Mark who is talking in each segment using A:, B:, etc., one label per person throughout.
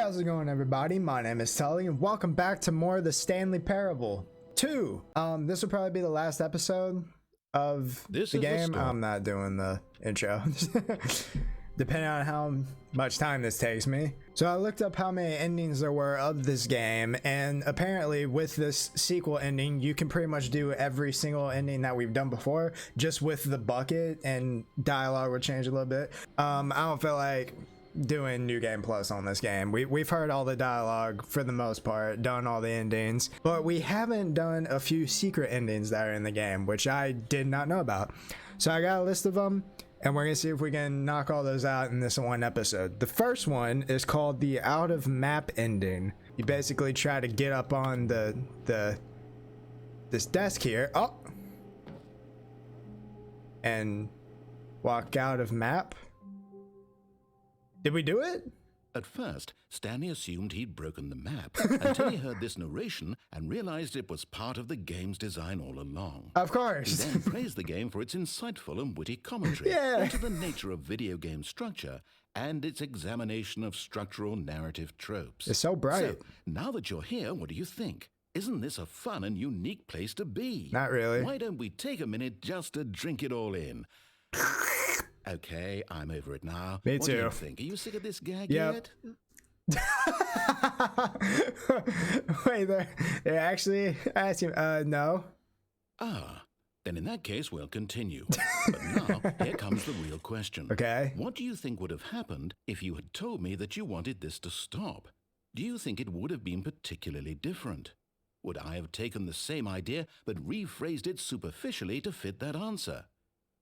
A: How's it going, everybody? My name is Tully, and welcome back to more of the Stanley Parable 2. This will probably be the last episode of the game. I'm not doing the intro, depending on how much time this takes me. So I looked up how many endings there were of this game, and apparently with this sequel ending, you can pretty much do every single ending that we've done before, just with the bucket, and dialogue would change a little bit. I don't feel like doing New Game Plus on this game. We've heard all the dialogue for the most part, done all the endings, but we haven't done a few secret endings that are in the game, which I did not know about. So I got a list of them, and we're gonna see if we can knock all those out in this one episode. The first one is called the out of map ending. You basically try to get up on this desk here, and walk out of map. Did we do it?
B: At first, Stanley assumed he'd broken the map until he heard this narration and realized it was part of the game's design all along.
A: Of course.
B: He then praised the game for its insightful and witty commentary into the nature of video game structure and its examination of structural narrative tropes.
A: It's so bright.
B: So, now that you're here, what do you think? Isn't this a fun and unique place to be?
A: Not really.
B: Why don't we take a minute just to drink it all in? Okay, I'm over it now.
A: Me
B: what
A: too.
B: Do you think? Are you sick of this gag
A: yet? Wait, they're actually asking, no.
B: Ah, then in that case, we'll continue. But now, here comes the real question.
A: Okay.
B: What do you think would have happened if you had told me that you wanted this to stop? Do you think it would have been particularly different? Would I have taken the same idea but rephrased it superficially to fit that answer?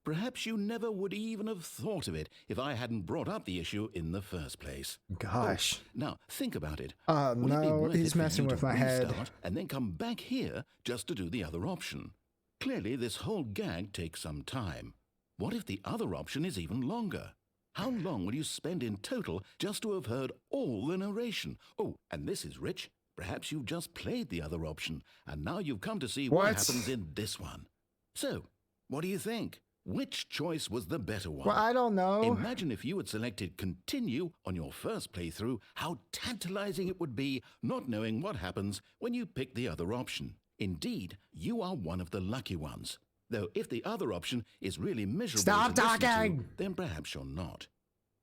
B: Perhaps you never would even have thought of it if I hadn't brought up the issue in the first place.
A: Gosh.
B: Now, think about it.
A: No, he's messing with my head.
B: And then come back here just to do the other option? Clearly, this whole gag takes some time. What if the other option is even longer? How long will you spend in total just to have heard all the narration? Oh, and this is rich. Perhaps you've just played the other option, and now you've come to see what happens in this one. So, what do you think? Which choice was the better one?
A: Well, I don't know.
B: Imagine if you had selected continue on your first playthrough, how tantalizing it would be not knowing what happens when you pick the other option. Indeed, you are one of the lucky ones. Though if the other option is really miserable
A: Stop
B: to listen
A: talking!
B: to, then perhaps you're not.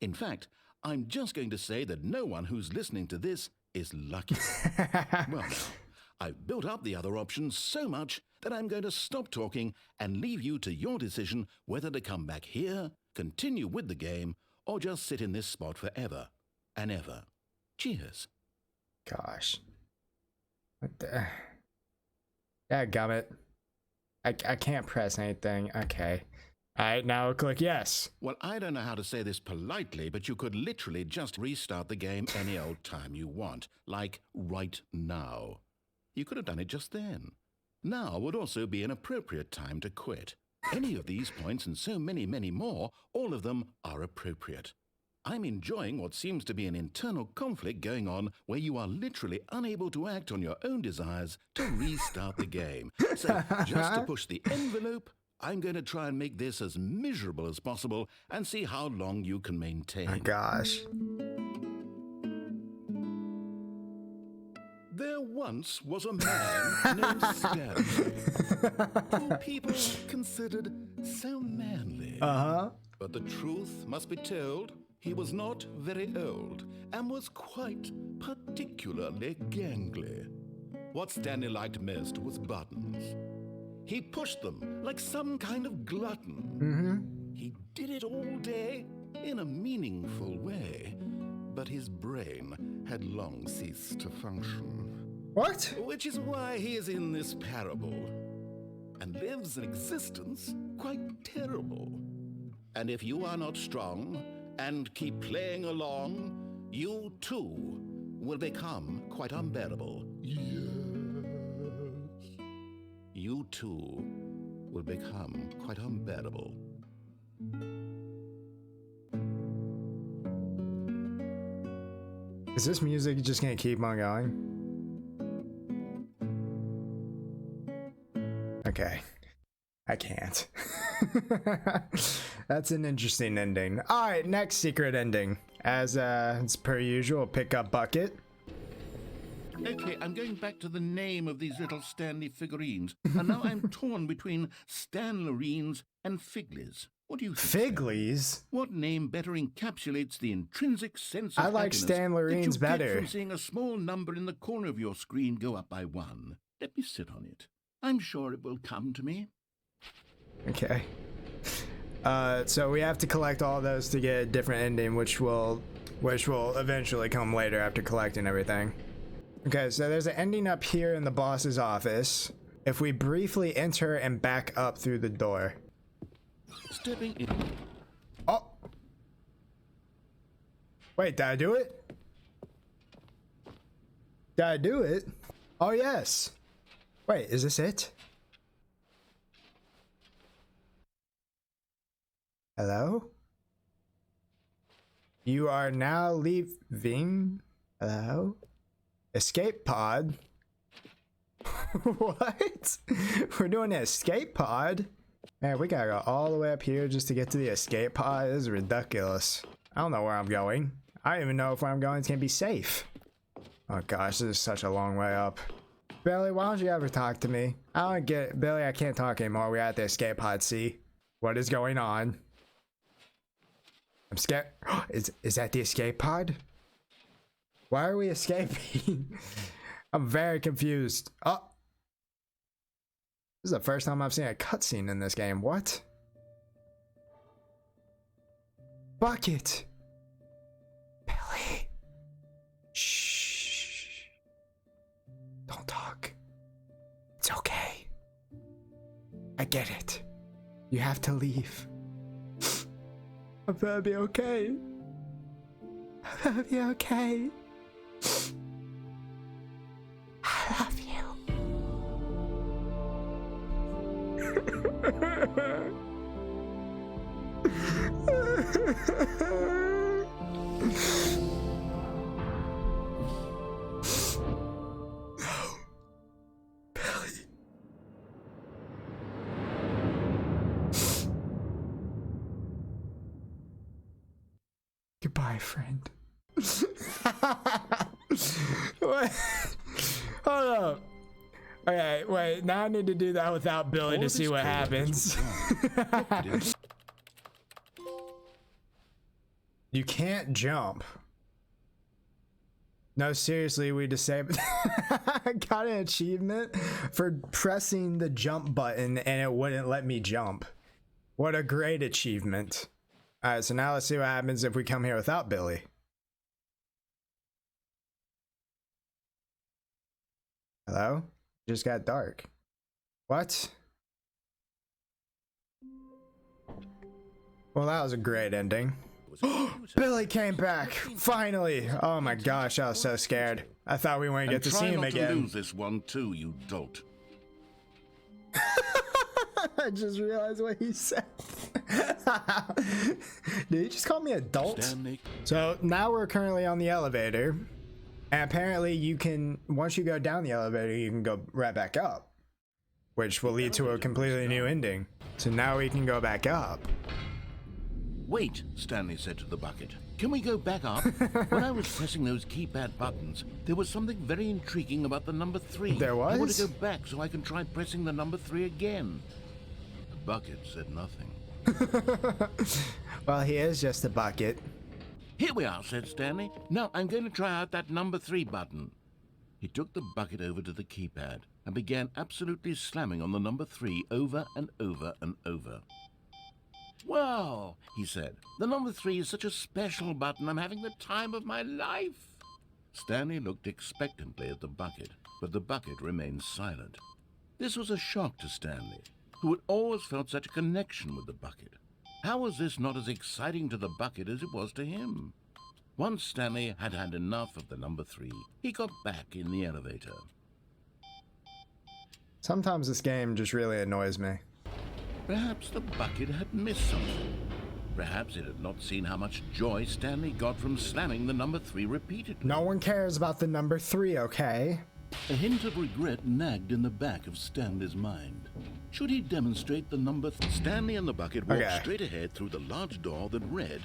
B: In fact, I'm just going to say that no one who's listening to this is lucky. Well, now, I've built up the other option so much that I'm going to stop talking and leave you to your decision whether to come back here, continue with the game, or just sit in this spot forever and ever. Cheers.
A: Gosh. What the... Dadgummit. I can't press anything. Okay. Alright, now click yes.
B: Well, I don't know how to say this politely, but you could literally just restart the game any old time you want, like right now. You could have done it just then. Now would also be an appropriate time to quit. Any of these points and so many, many more, all of them are appropriate. I'm enjoying what seems to be an internal conflict going on where you are literally unable to act on your own desires to restart the game. So just to push the envelope, I'm going to try and make this as miserable as possible and see how long you can maintain.
A: Oh, gosh.
B: There once was a man named Stanley, who people considered so manly. But the truth must be told, he was not very old and was quite particularly gangly. What Stanley liked most was buttons. He pushed them like some kind of glutton. He did it all day in a meaningful way, but his brain had long ceased to function.
A: What?
B: Which is why he is in this parable, and lives an existence quite terrible. And if you are not strong and keep playing along, you too will become quite unbearable. Yes. You too will become quite unbearable.
A: Is this music just gonna keep on going? Okay. I can't. That's an interesting ending. All right, next secret ending. As it's per usual, pick up bucket.
B: Okay, I'm going back to the name of these little Stanley figurines. And now I'm torn between Stanlerines and Figlies. What do you think?
A: Figlies?
B: What name better encapsulates the intrinsic sense of
A: I like Stanlerines better.
B: From seeing a small number in the corner of your screen go up by 1. Let me sit on it. I'm sure it will come to me.
A: Okay. So we have to collect all those to get a different ending, which will eventually come later after collecting everything. Okay, so there's an ending up here in the boss's office. If we briefly enter and back up through the door.
B: Stepping in.
A: Oh! Wait, did I do it? Did I do it? Oh, yes. Wait, is this it? Hello? You are now leaving. Hello? Escape pod? What? We're doing an escape pod? Man, we gotta go all the way up here just to get to the escape pod. This is ridiculous. I don't know where I'm going. I don't even know if where I'm going is gonna be safe. Oh gosh, this is such a long way up. Billy, why don't you ever talk to me? I don't get it. Billy, I can't talk anymore. We're at the escape pod, see? What is going on? I'm scared. Is that the escape pod? Why are we escaping? I'm very confused. Oh! This is the first time I've seen a cutscene in this game. What? Bucket! Billy! Shh! Don't talk. It's okay. I get it. You have to leave. I'm gonna be okay. I'm gonna be okay. I love you. Billy. Goodbye, friend. What? Hold up. Okay, wait. Now I need to do that without Billy to see what happens. You can't jump. No, seriously, we disabled. I got an achievement for pressing the jump button and it wouldn't let me jump. What a great achievement. Alright, so now let's see what happens if we come here without Billy. Hello? It just got dark. What? Well, that was a great ending. Billy came back! Finally! Oh my gosh, I was so scared. I thought we wouldn't get to see him again.
B: Try not to lose this one too, you dolt.
A: I just realized what he said. Did he just call me a dolt?
B: Stanley.
A: So now we're currently on the elevator. And apparently you can, once you go down the elevator, you can go right back up. Which will lead to a completely new ending. So now we can go back up.
B: Wait, Stanley said to the bucket. Can we go back up? When I was pressing those keypad buttons, there was something very intriguing about the number 3.
A: There was?
B: I want to go back so I can try pressing the number 3 again. The bucket said nothing.
A: Well, he is just a bucket.
B: Here we are, said Stanley. Now I'm going to try out that number 3 button. He took the bucket over to the keypad and began absolutely slamming on the number 3 over and over and over. Wow, he said. The number 3 is such a special button. I'm having the time of my life. Stanley looked expectantly at the bucket, but the bucket remained silent. This was a shock to Stanley, who had always felt such a connection with the bucket. How was this not as exciting to the bucket as it was to him? Once Stanley had had enough of the number 3, he got back in the elevator.
A: Sometimes this game just really annoys me.
B: Perhaps the bucket had missed something. Perhaps it had not seen how much joy Stanley got from slamming the number 3 repeatedly.
A: No one cares about the number 3, okay?
B: A hint of regret nagged in the back of Stanley's mind. Should he demonstrate the number? Stanley and the bucket walked straight ahead through the large door that read,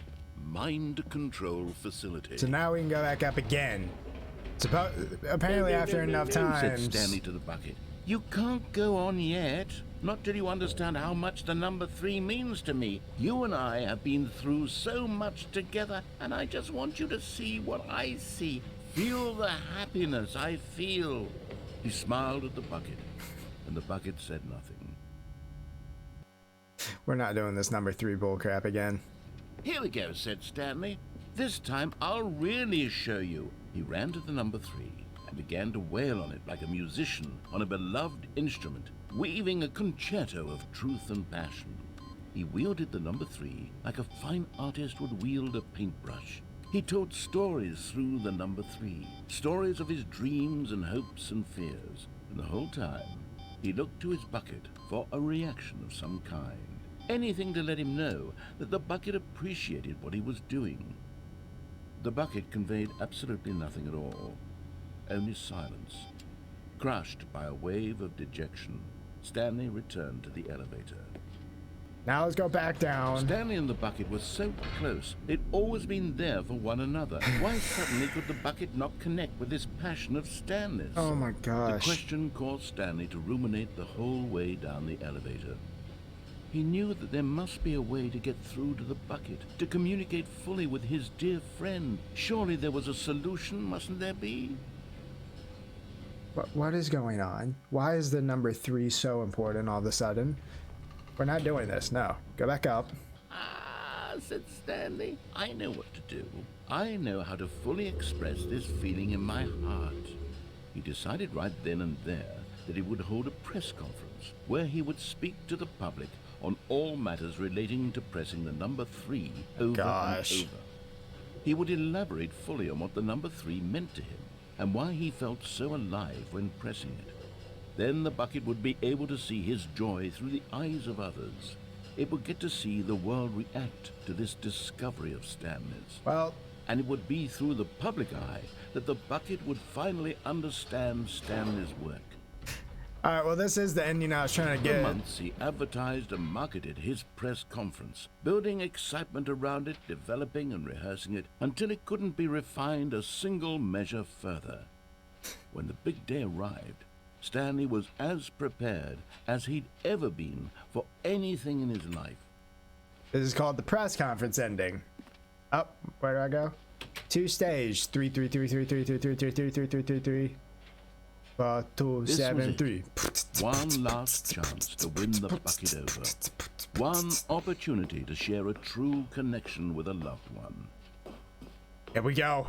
B: Mind Control Facility.
A: So now we can go back up again. Apparently after enough time.
B: Said Stanley to the bucket. You can't go on yet. Not till you understand how much the number 3 means to me. You and I have been through so much together, and I just want you to see what I see. Feel the happiness I feel. He smiled at the bucket, and the bucket said nothing.
A: We're not doing this number 3 bullcrap again.
B: Here we go, said Stanley. This time I'll really show you. He ran to the number 3 and began to wail on it like a musician on a beloved instrument, weaving a concerto of truth and passion. He wielded the number 3 like a fine artist would wield a paintbrush. He told stories through the number 3, stories of his dreams and hopes and fears. And the whole time, he looked to his bucket for a reaction of some kind. Anything to let him know that the bucket appreciated what he was doing. The bucket conveyed absolutely nothing at all, only silence. Crushed by a wave of dejection, Stanley returned to the elevator.
A: Now let's go back down.
B: Stanley and the bucket were so close. They'd always been there for one another. Why suddenly could the bucket not connect with this passion of Stanley's?
A: Oh my gosh.
B: The question caused Stanley to ruminate the whole way down the elevator. He knew that there must be a way to get through to the bucket, to communicate fully with his dear friend. Surely there was a solution, mustn't there be?
A: What is going on? Why is the number 3 so important all of a sudden? We're not doing this, no. Go back up.
B: Ah, said Stanley. I know what to do. I know how to fully express this feeling in my heart. He decided right then and there that he would hold a press conference where he would speak to the public on all matters relating to pressing the number 3 over and over. He would elaborate fully on what the number 3 meant to him and why he felt so alive when pressing it. Then the bucket would be able to see his joy through the eyes of others. It would get to see the world react to this discovery of Stanley's.
A: Well,
B: and it would be through the public eye that the bucket would finally understand Stanley's work.
A: All right, well, this is the ending I was trying to get.
B: For months, he advertised and marketed his press conference, building excitement around it, developing and rehearsing it, until it couldn't be refined a single measure further. When the big day arrived, Stanley was as prepared as he'd ever been for anything in his life.
A: This is called the press conference ending. Oh, where do I go? 2 stage. 3 3 3 3 3 3 3 3 3 3 3 3 3. 4 2 7 3.
B: One last chance to win the bucket over. One opportunity to share a true connection with a loved one.
A: Here we go.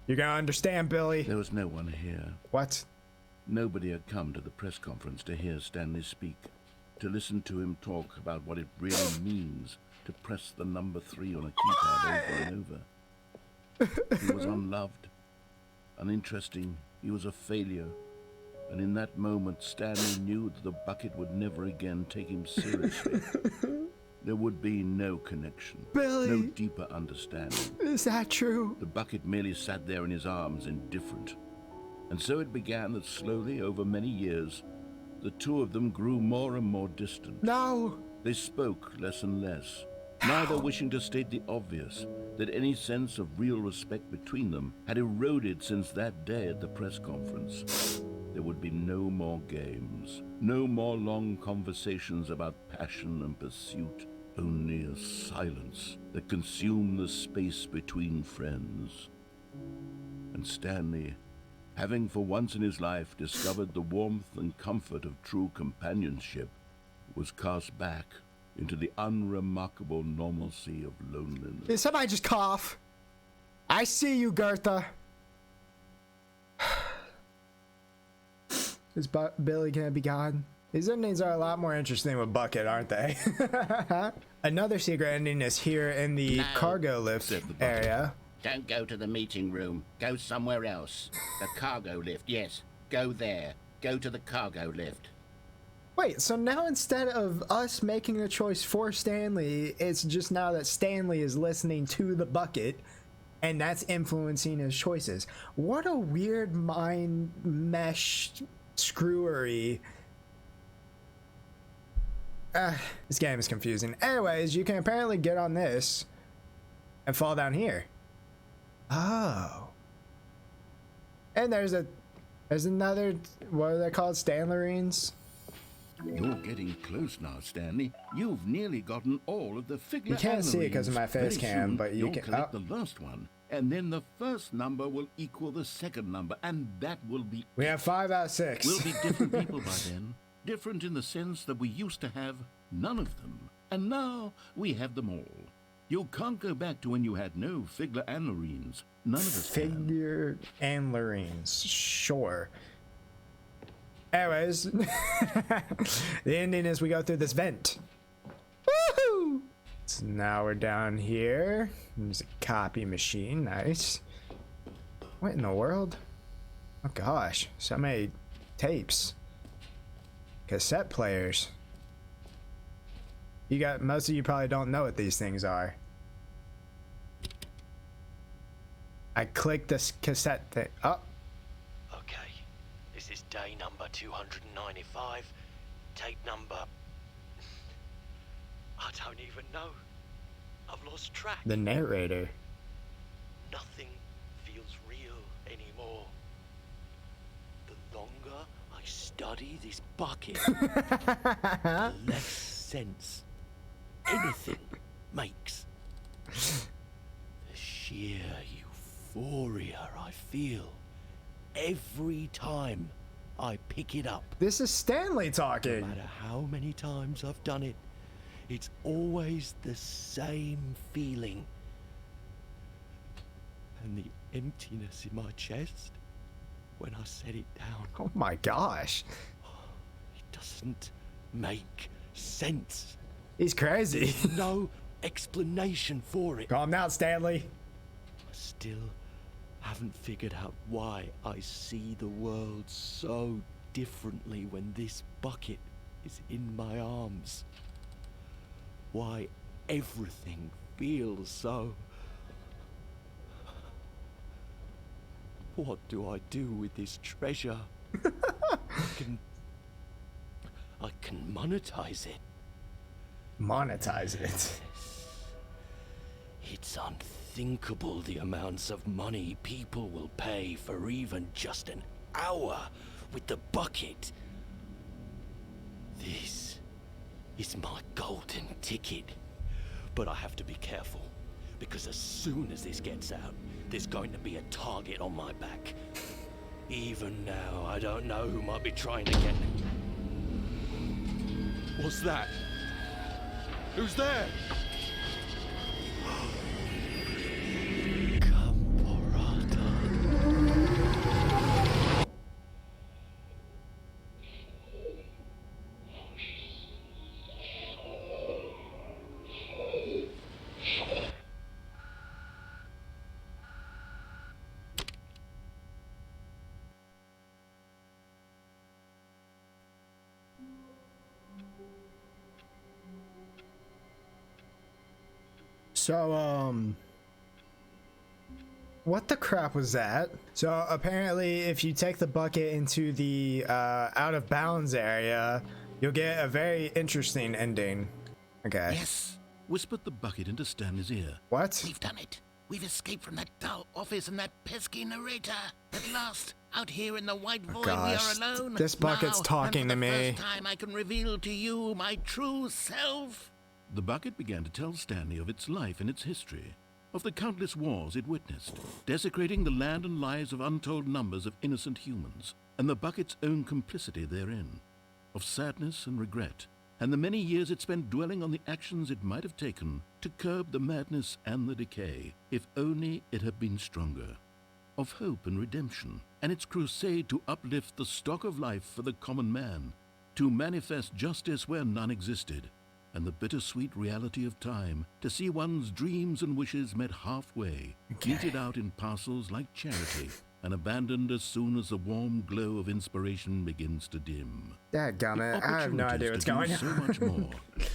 A: You're gonna understand, Billy.
B: There was no one here.
A: What?
B: Nobody had come to the press conference to hear Stanley speak, to listen to him talk about what it really means to press the number 3 on a keypad over and over. He was unloved, uninteresting, he was a failure. And in that moment, Stanley knew that the bucket would never again take him seriously. There would be no connection,
A: Billy,
B: no deeper understanding.
A: Is that true?
B: The bucket merely sat there in his arms, indifferent. And so it began that slowly, over many years, the two of them grew more and more distant.
A: No!
B: They spoke less and less, neither wishing to state the obvious, that any sense of real respect between them had eroded since that day at the press conference. There would be no more games, no more long conversations about passion and pursuit, only a silence that consumed the space between friends. And Stanley, having for once in his life discovered the warmth and comfort of true companionship, was cast back into the unremarkable normalcy of loneliness.
A: Did somebody just cough? I see you, Gertha. Is Billy gonna be gone? These endings are a lot more interesting with Bucket, aren't they? Another secret ending is here in the cargo lift area.
C: Don't go to the meeting room. Go somewhere else. The cargo lift, yes. Go there. Go to the cargo lift.
A: Wait, so now instead of us making a choice for Stanley, it's just now that Stanley is listening to the bucket, and that's influencing his choices. What a weird mind mesh screwery. This game is confusing. Anyways, you can apparently get on this and fall down here. Oh. And there's another, what are they called? Stanlerines?
B: You're getting close now, Stanley. You've nearly gotten all of the figure.
A: You can't see it because of my face cam, but you can
B: collect the last one, and then the first number will equal the second number, and that will be.
A: We have 5 out of 6.
B: We'll be different people by then. Different in the sense that we used to have none of them, and now we have them all. You can't go back to when you had no figure anlerines. None of us can.
A: Figure anlerines, sure. Anyways, the ending is we go through this vent. Woohoo! So now we're down here. There's a copy machine, nice. What in the world? Oh gosh, so many tapes. Cassette players. Most of you probably don't know what these things are. I clicked this cassette thing. Oh.
D: Okay, this is day number 295. Tape number. I don't even know. I've lost track.
A: The narrator.
D: Nothing feels real anymore. The longer I study this bucket, the less sense anything makes. The sheer euphoria I feel every time I pick it up.
A: This is Stanley
D: No
A: talking.
D: matter how many times I've done it, it's always the same feeling. And the emptiness in my chest when I set it down.
A: Oh my gosh.
D: It doesn't make sense.
A: He's crazy.
D: No explanation for it.
A: Calm down, Stanley.
D: I still haven't figured out why I see the world so differently when this bucket is in my arms. Why everything feels so. What do I do with this treasure? I can monetize it.
A: Monetize it.
D: It's unthinkable the amounts of money people will pay for even just an hour with the bucket. This is my golden ticket. But I have to be careful, because as soon as this gets out, there's going to be a target on my back. Even now, I don't know who might be trying to get me. What's that? Who's there?
A: So, what the crap was that? So apparently if you take the bucket into the out of bounds area, you'll get a very interesting ending. Okay.
B: Yes, whispered the bucket into Stanley's ear.
A: What?
C: We've done it. We've escaped from that dull office and that pesky narrator. At last, out here in the white void,
A: gosh,
C: we are alone.
A: this bucket's
C: Now,
A: talking
C: and for
A: to
C: the
A: me.
C: first time I can reveal to you my true self.
B: The bucket began to tell Stanley of its life and its history, of the countless wars it witnessed, desecrating the land and lives of untold numbers of innocent humans, and the bucket's own complicity therein, of sadness and regret, and the many years it spent dwelling on the actions it might have taken to curb the madness and the decay, if only it had been stronger, of hope and redemption, and its crusade to uplift the stock of life for the common man, to manifest justice where none existed, and the bittersweet reality of time, to see one's dreams and wishes met halfway, meted out in parcels like charity, and abandoned as soon as the warm glow of inspiration begins to dim.
A: Dadgummit, I have no idea what's going on.
B: So much more.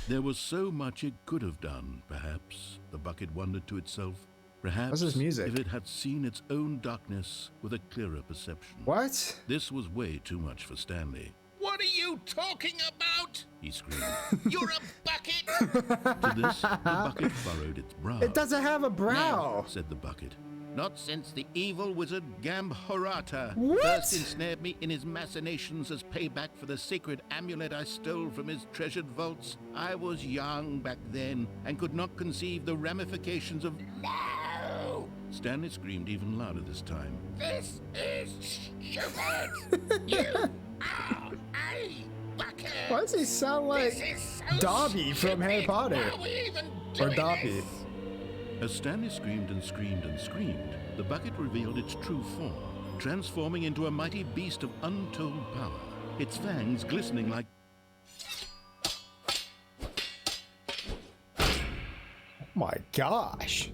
B: There was so much it could have done, perhaps, the bucket wondered to itself. Perhaps
A: What's this music?
B: if it had seen its own darkness with a clearer perception.
A: What?
B: This was way too much for Stanley.
C: What are you you talking about?
B: He screamed.
C: You're a bucket!
B: To this, the bucket furrowed its brow.
A: It doesn't have a brow.
B: No, said the bucket.
C: Not since the evil wizard Gambhorata
A: What?
C: first ensnared me in his machinations as payback for the sacred amulet I stole from his treasured vaults. I was young back then and could not conceive the ramifications of... No!
B: Stanley screamed even louder this time.
C: This is stupid! You are a bucket!
A: Why does he sound like
C: This is so
A: Dobby from Harry
C: stupid.
A: Potter?
C: Why are we even
A: Or
C: doing
A: Dobby.
C: this?
B: As Stanley screamed and screamed and screamed, the bucket revealed its true form, transforming into a mighty beast of untold power, its fangs glistening like...
A: My gosh.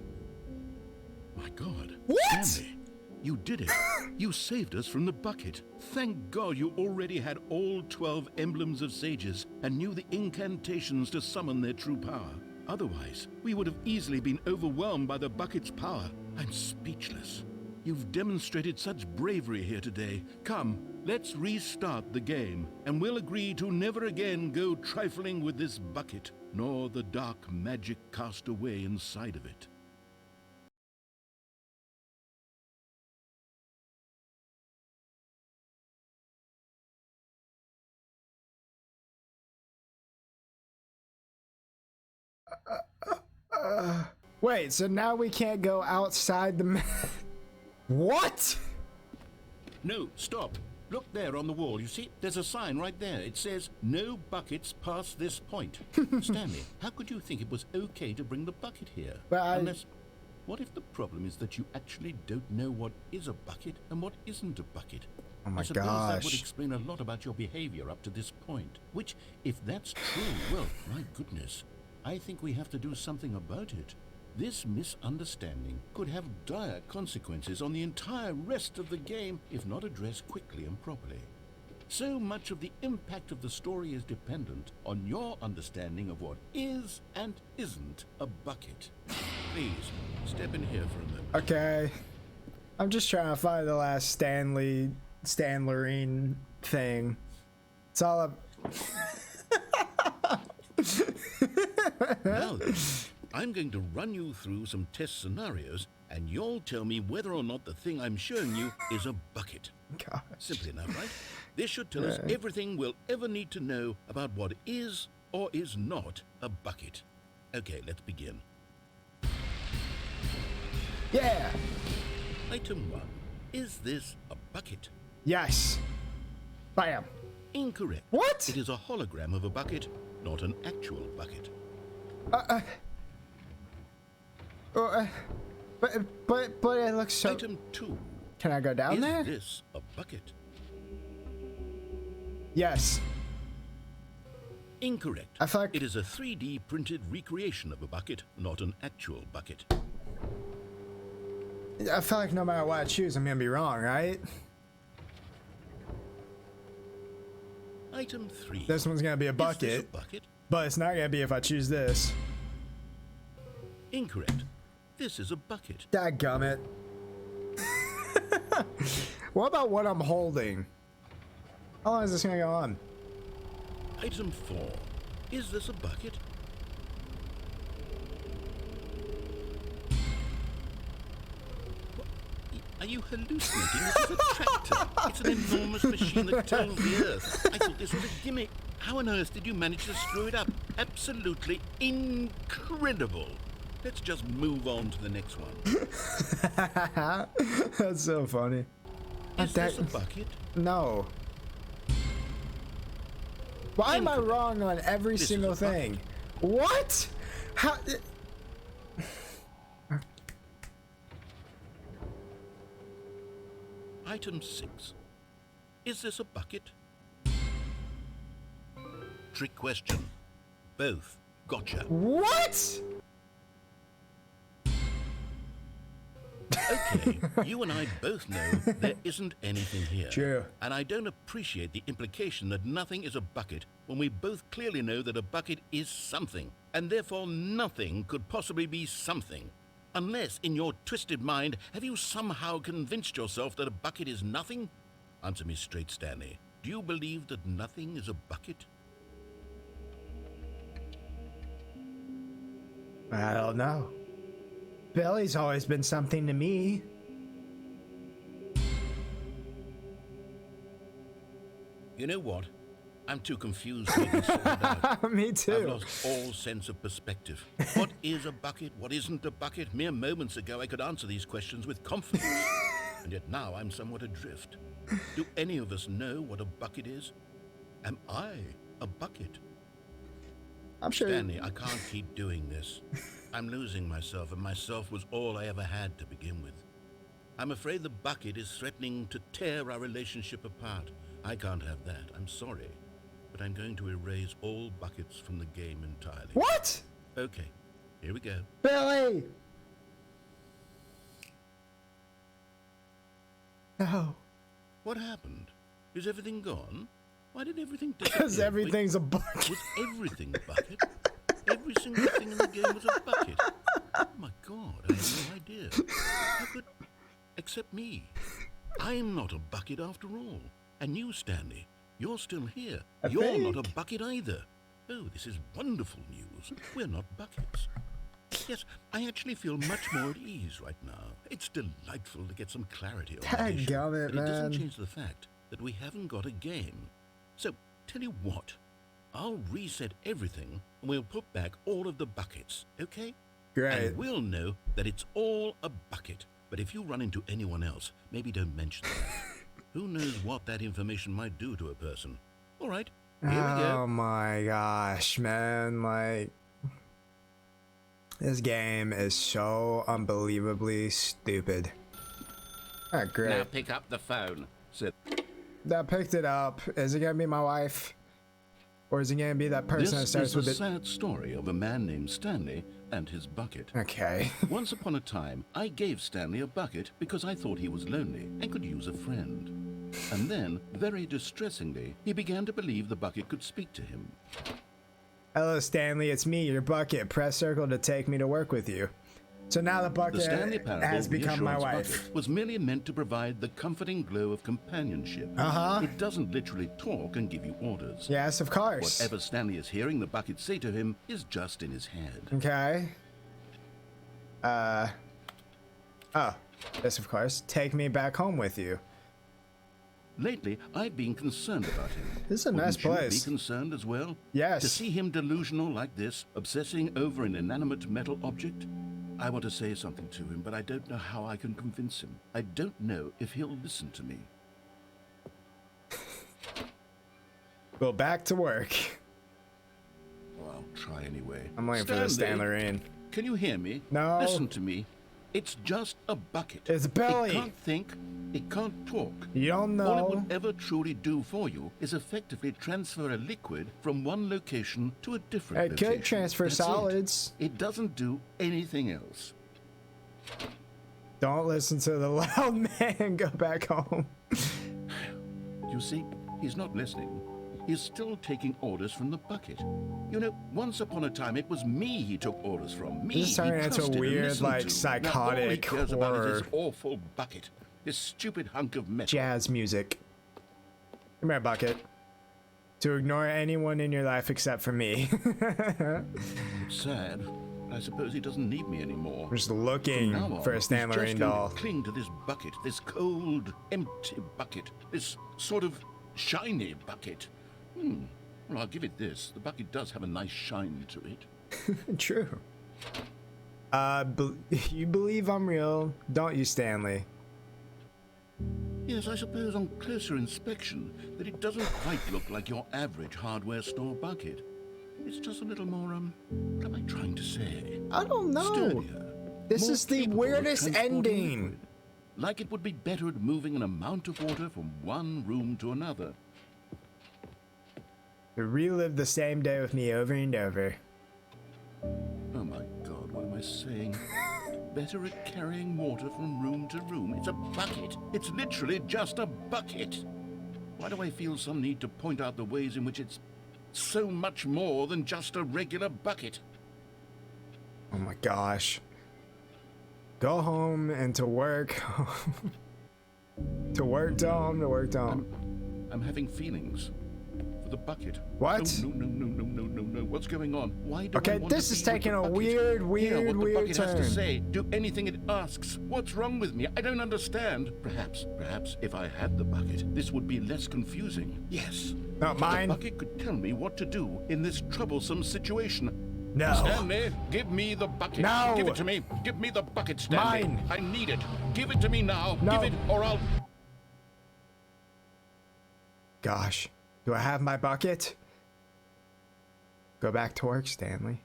B: My God.
A: What?
B: Stanley, you did it. You saved us from the bucket. Thank God you already had all 12 emblems of sages and knew the incantations to summon their true power. Otherwise, we would have easily been overwhelmed by the bucket's power. I'm speechless. You've demonstrated such bravery here today. Come, let's restart the game, and we'll agree to never again go trifling with this bucket, nor the dark magic cast away inside of it.
A: Wait, so now we can't go outside the What?
B: No, stop. Look there on the wall. You see, there's a sign right there. It says, no buckets past this point. Stanley, how could you think it was okay to bring the bucket here?
A: Well,
B: Unless, what if the problem is that you actually don't know what is a bucket and what isn't a bucket?
A: Oh my
B: I suppose that would
A: gosh.
B: explain a lot about your behavior up to this point. Which, if that's true, well, my goodness, I think we have to do something about it. This misunderstanding could have dire consequences on the entire rest of the game if not addressed quickly and properly. So much of the impact of the story is dependent on your understanding of what is and isn't a bucket. Please, step in here for a moment.
A: Okay. I'm just trying to find the last Stanlerine thing. It's all up.
B: Now then, I'm going to run you through some test scenarios, and you'll tell me whether or not the thing I'm showing you is a bucket.
A: Gosh.
B: Simply enough, right? This should tell us everything we'll ever need to know about what is or is not a bucket. Okay, let's begin.
A: Yeah.
B: Item 1. Is this a bucket?
A: Yes. Bam.
B: Incorrect.
A: What?
B: It is a hologram of a bucket, not an actual bucket.
A: But it looks so.
B: Item 2.
A: Can I go down
B: Is
A: there?
B: this a bucket?
A: Yes.
B: Incorrect.
A: I feel like
B: It is a 3D printed recreation of a bucket, not an actual bucket.
A: no matter what I choose, I'm gonna be wrong, right?
B: Item 3.
A: This one's gonna be a
B: Is this
A: bucket,
B: a bucket?
A: but it's not gonna be if I choose this.
B: Incorrect. This is a bucket.
A: Dadgummit. What about what I'm holding? How long is this gonna go on?
B: Item 4. Is this a bucket? Are you hallucinating? This is a tractor. It's an enormous machine that tills the earth. I thought this was a gimmick. How on earth did you manage to screw it up? Absolutely incredible. Let's just move on to the next one.
A: That's so funny.
B: Is this a bucket?
A: No. Why am I
B: Incorrect.
A: wrong on every
B: This is
A: single
B: a bucket.
A: thing? What? How?
B: Item 6. Is this a bucket? Trick question. Both. Gotcha.
A: What?
B: Okay, you and I both know there isn't anything here.
A: True.
B: And I don't appreciate the implication that nothing is a bucket when we both clearly know that a bucket is something, and therefore nothing could possibly be something. Unless, in your twisted mind, have you somehow convinced yourself that a bucket is nothing? Answer me straight, Stanley.
C: Do you believe that nothing is a bucket?
A: I don't know. Billy's always been something to me.
C: You know what? I'm too confused to even sort it out.
A: Me too.
C: I've lost all sense of perspective. What is a bucket? What isn't a bucket? Mere moments ago I could answer these questions with confidence. And yet now I'm somewhat adrift. Do any of us know what a bucket is? Am I a bucket?
A: I'm sure.
C: Stanley, I can't keep doing this. I'm losing myself, and myself was all I ever had to begin with. I'm afraid the bucket is threatening to tear our relationship apart. I can't have that. I'm sorry. But I'm going to erase all buckets from the game entirely.
A: What?
C: Okay, here we go.
A: Billy! No.
C: What happened? Is everything gone? Why did everything disappear?
A: Because everything's a bucket.
C: Was everything a bucket? Every single thing in the game was a bucket. Oh my god, I had no idea. How could... Except me. I'm not a bucket after all. And you, Stanley, you're still here. You're not a bucket either. Oh, this is wonderful news. We're not buckets. Yes, I actually feel much more at ease right now. It's delightful to get some clarity on the issue.
A: But
C: it doesn't change the fact that we haven't got a game. So, tell you what, I'll reset everything and we'll put back all of the buckets, okay?
A: Great.
C: And we'll know that it's all a bucket. But if you run into anyone else, maybe don't mention that. Who knows what that information might do to a person. All right, here we go.
A: Oh my gosh, man. Like, this game is so unbelievably stupid. Ah, great.
C: Now pick up the phone.
A: That picked it up. Is it gonna be my wife? Or is it gonna be that person that starts with it?
B: This is the sad story of a man named Stanley and his bucket.
A: Okay.
B: Once upon a time, I gave Stanley a bucket because I thought he was lonely and could use a friend. And then, very distressingly, he began to believe the bucket could speak to him.
A: Hello, Stanley. It's me, your bucket. Press circle to take me to work with you. So now the bucket
B: The Stanley Parable
A: has become my
B: Reassurance
A: wife.
B: Bucket was merely meant to provide the comforting glow of companionship. It doesn't literally talk and give you orders.
A: Yes, of course.
B: Whatever Stanley is hearing the bucket say to him is just in his head.
A: Okay. Oh, yes, of course. Take me back home with you.
B: Lately, I've been concerned about him.
A: This is a nice
B: Wouldn't you
A: place.
B: be concerned as well?
A: Yes.
B: To see him delusional like this, obsessing over an inanimate metal object? I want to say something to him, but I don't know how I can convince him. I don't know if he'll listen to me.
A: Well, back to work.
B: Well, I'll try anyway.
A: I'm waiting for this
B: Stanley,
A: Stanley.
B: Can you hear me?
A: No.
B: Listen to me. It's just a bucket.
A: It's Billy.
B: It can't think. It can't talk.
A: You don't know.
B: All it will ever truly do for you is effectively transfer a liquid from one location to a different
A: It
B: location.
A: could transfer
B: That's
A: solids.
B: It doesn't do anything else.
A: Don't listen to the loud man. Go back home.
B: You see, he's not listening. He's still taking orders from the bucket. You know, once upon a time, it was me he took orders from. Me
A: This is turning
B: he
A: into
B: trusted and
A: weird,
B: listened
A: like,
B: to.
A: psychotic
B: now, all he cares about
A: horror.
B: is his awful bucket. This stupid hunk of metal.
A: Jazz music. Come here, bucket. To ignore anyone in your life except for me.
B: It's sad. I suppose he doesn't need me anymore.
A: Just looking
B: From now on,
A: for a
B: he's
A: Stanley
B: just going
A: doll.
B: to cling to this bucket, this cold, empty bucket, this sort of shiny bucket. Well, I'll give it this. The bucket does have a nice shine to it.
A: True. You believe I'm real, don't you, Stanley?
B: Yes, I suppose on closer inspection that it doesn't quite look like your average hardware store bucket. It's just a little more, what am I trying to say?
A: I don't know.
B: Sturdier.
A: This
B: More
A: is the
B: capable of
A: weirdest
B: transporting
A: ending.
B: liquid. Like it would be better at moving an amount of water from one room to another.
A: To relive the same day with me over and over.
B: Oh my god, what am I saying? Better at carrying water from room to room. It's a bucket. It's literally just a bucket. Why do I feel some need to point out the ways in which it's so much more than just a regular bucket?
A: Oh my gosh. Go home and to work. To work, to home, to work, to home.
B: I'm having feelings for the bucket.
A: What?
B: Oh, no. What's going on? Why do I
A: Okay,
B: want
A: this
B: to
A: is
B: be with
A: taking
B: the
A: a
B: bucket?
A: weird
B: Hear what the bucket has to
A: turn.
B: say. Do anything it asks. What's wrong with me? I don't understand. Perhaps if I had the bucket, this would be less confusing. Yes.
A: Not mine.
B: The bucket could tell me what to do in this troublesome situation.
A: No.
B: Stanley, give me the bucket.
A: No.
B: Give it to me. Give me the bucket, Stanley.
A: Mine.
B: I need it. Give it to me now.
A: No.
B: Give it or I'll...
A: Gosh, do I have my bucket? Go back to work, Stanley.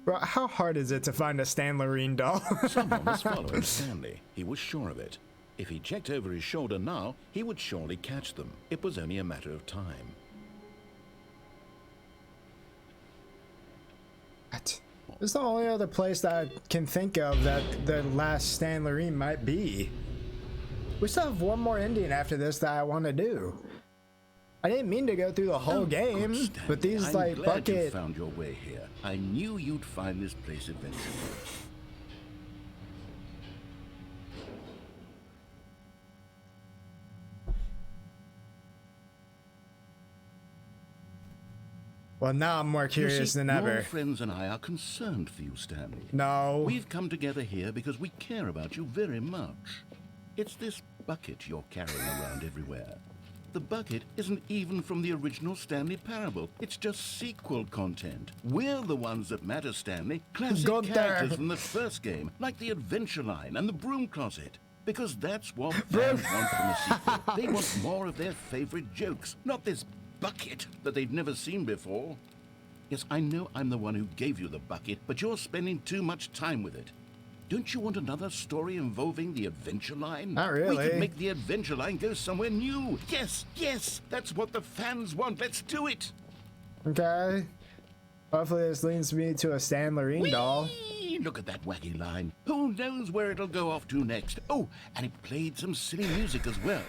A: Bro, how hard is it to find a Stanlerine doll?
B: Someone was following Stanley. He was sure of it. If he checked over his shoulder now, he would surely catch them. It was only a matter of time.
A: What? This is the only other place that I can think of that the last Stanlerine might be. We still have one more ending after this that I want to do. I didn't mean to go through the whole game,
B: Good, Stanley.
A: but these
B: I'm
A: like
B: glad you
A: bucket.
B: found your way here. I knew you'd find this place eventually.
A: Well, now I'm more
B: You
A: curious
B: see,
A: than
B: your
A: ever.
B: friends and I are concerned for you, Stanley.
A: No.
B: We've come together here because we care about you very much. It's this bucket you're carrying around everywhere. The bucket isn't even from the original Stanley Parable. It's just sequel content. We're the ones that matter, Stanley. Classic
A: Got
B: characters
A: there.
B: from the first game, like the Adventure Line and the Broom Closet. Because that's what fans want from a sequel. They want more of their favorite jokes, not this bucket that they've never seen before. Yes, I know I'm the one who gave you the bucket, but you're spending too much time with it. Don't you want another story involving the Adventure Line?
A: Not really.
B: We could make the Adventure Line go somewhere new. Yes, that's what the fans want. Let's do it.
A: Okay. Hopefully this leads me to a Stanlerine doll.
B: Whee! Look at that wacky line. Who knows where it'll go off to next? Oh, and it played some silly music as well.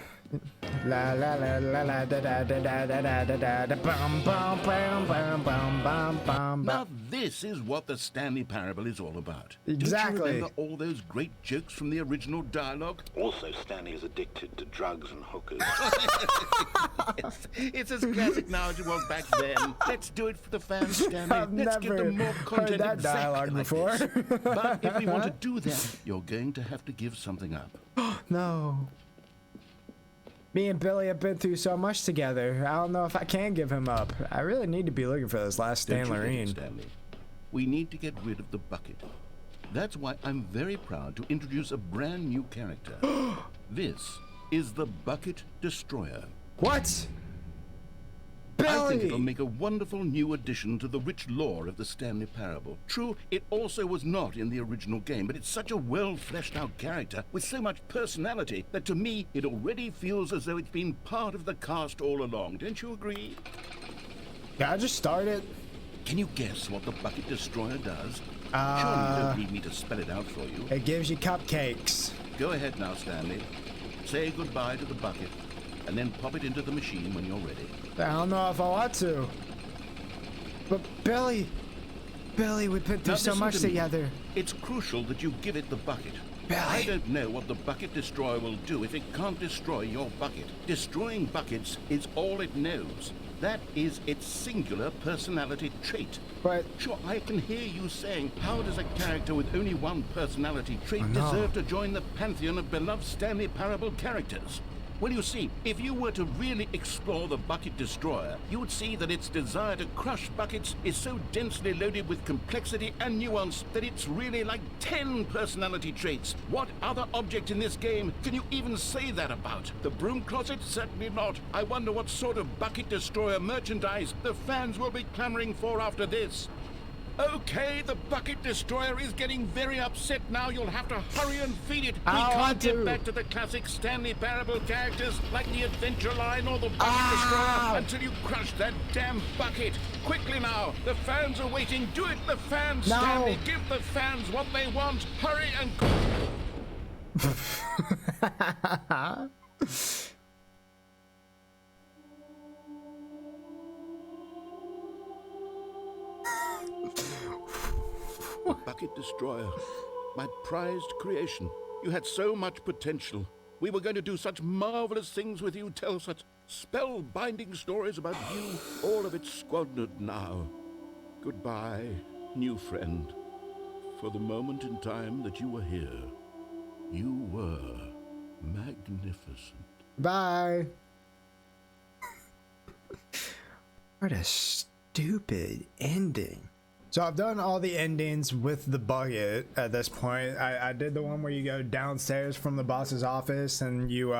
A: La la la la la da da da da da da da da bum bum bum bum bum bum bum.
B: Now this is what the Stanley Parable is all about.
A: Exactly.
B: Don't you remember all those great jokes from the original dialogue?
C: Also, Stanley is addicted to drugs and hookers.
B: Yes, it's as classic now as it was back then. Let's do it for the fans, Stanley.
A: I've
B: Let's give
A: never
B: them more content
A: heard that
B: exactly
A: dialogue
B: like
A: before.
B: this. But if we want to do that, you're going to have to give something up.
A: No. Me and Billy have been through so much together. I don't know if I can give him up. I really need to be looking for this last
B: Don't you get it,
A: Stanlerine.
B: Stanley? We need to get rid of the bucket. That's why I'm very proud to introduce a brand new character. This is the Bucket Destroyer.
A: What?
B: I think it'll
A: Billy!
B: make a wonderful new addition to the rich lore of the Stanley Parable. True, it also was not in the original game, but it's such a well-fleshed-out character with so much personality that to me, it already feels as though it's been part of the cast all along. Don't you agree?
A: Can I just start it?
B: Can you guess what the Bucket Destroyer does? Surely you don't need me to spell it out for you.
A: It gives you cupcakes.
B: Go ahead now, Stanley. Say goodbye to the bucket, and then pop it into the machine when you're ready.
A: I don't know if I want to. But Billy, we've been through
B: Now
A: so
B: listen
A: much
B: to me.
A: together.
B: It's crucial that you give it the bucket.
A: Billy.
B: I don't know what the Bucket Destroyer will do if it can't destroy your bucket. Destroying buckets is all it knows. That is its singular personality trait.
A: But
B: Sure, I can hear you saying, how does a character with only one personality trait
A: I know.
B: deserve to join the pantheon of beloved Stanley Parable characters? Well, you see, if you were to really explore the Bucket Destroyer, you would see that its desire to crush buckets is so densely loaded with complexity and nuance that it's really like 10 personality traits. What other object in this game can you even say that about? The Broom Closet? Certainly not. I wonder what sort of Bucket Destroyer merchandise the fans will be clamoring for after this. Okay, the Bucket Destroyer is getting very upset now. You'll have to hurry and feed it. We
A: I
B: can't
A: want
B: get
A: to.
B: back to the classic Stanley Parable characters like the Adventure Line or the Bucket
A: Ah!
B: Destroyer until you crush that damn bucket. Quickly now, the fans are waiting. Do it, the fans,
A: No.
B: Stanley. Give the fans what they want. Hurry and... Bucket Destroyer, my prized creation. You had so much potential.
C: We were going to do such marvelous things with you, tell such spellbinding stories about you. All of it squandered now. Goodbye, new friend. For the moment in time that you were here, you were magnificent.
A: Bye. What a stupid ending. So I've done all the endings with the bucket at this point. I did the one where you go downstairs from the boss's office and you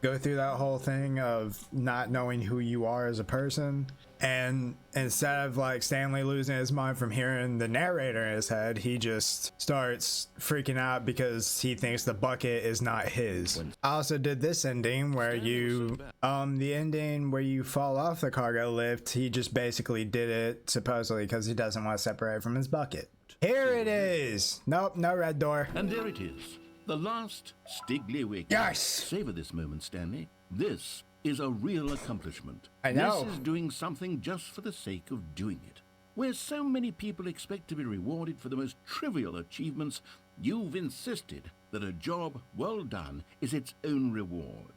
A: go through that whole thing of not knowing who you are as a person. And instead of like Stanley losing his mind from hearing the narrator in his head, he just starts freaking out because he thinks the bucket is not his. I also did this ending where you, the ending where you fall off the cargo lift, he just basically did it supposedly because he doesn't want to separate from his bucket. Here it is. Nope, no red door.
C: And there it is. The last Stiggly Wick.
A: Yes!
C: Savor this moment, Stanley. This is a real accomplishment.
A: I know.
C: This is doing something just for the sake of doing it. Where so many people expect to be rewarded for the most trivial achievements, you've insisted that a job well done is its own reward.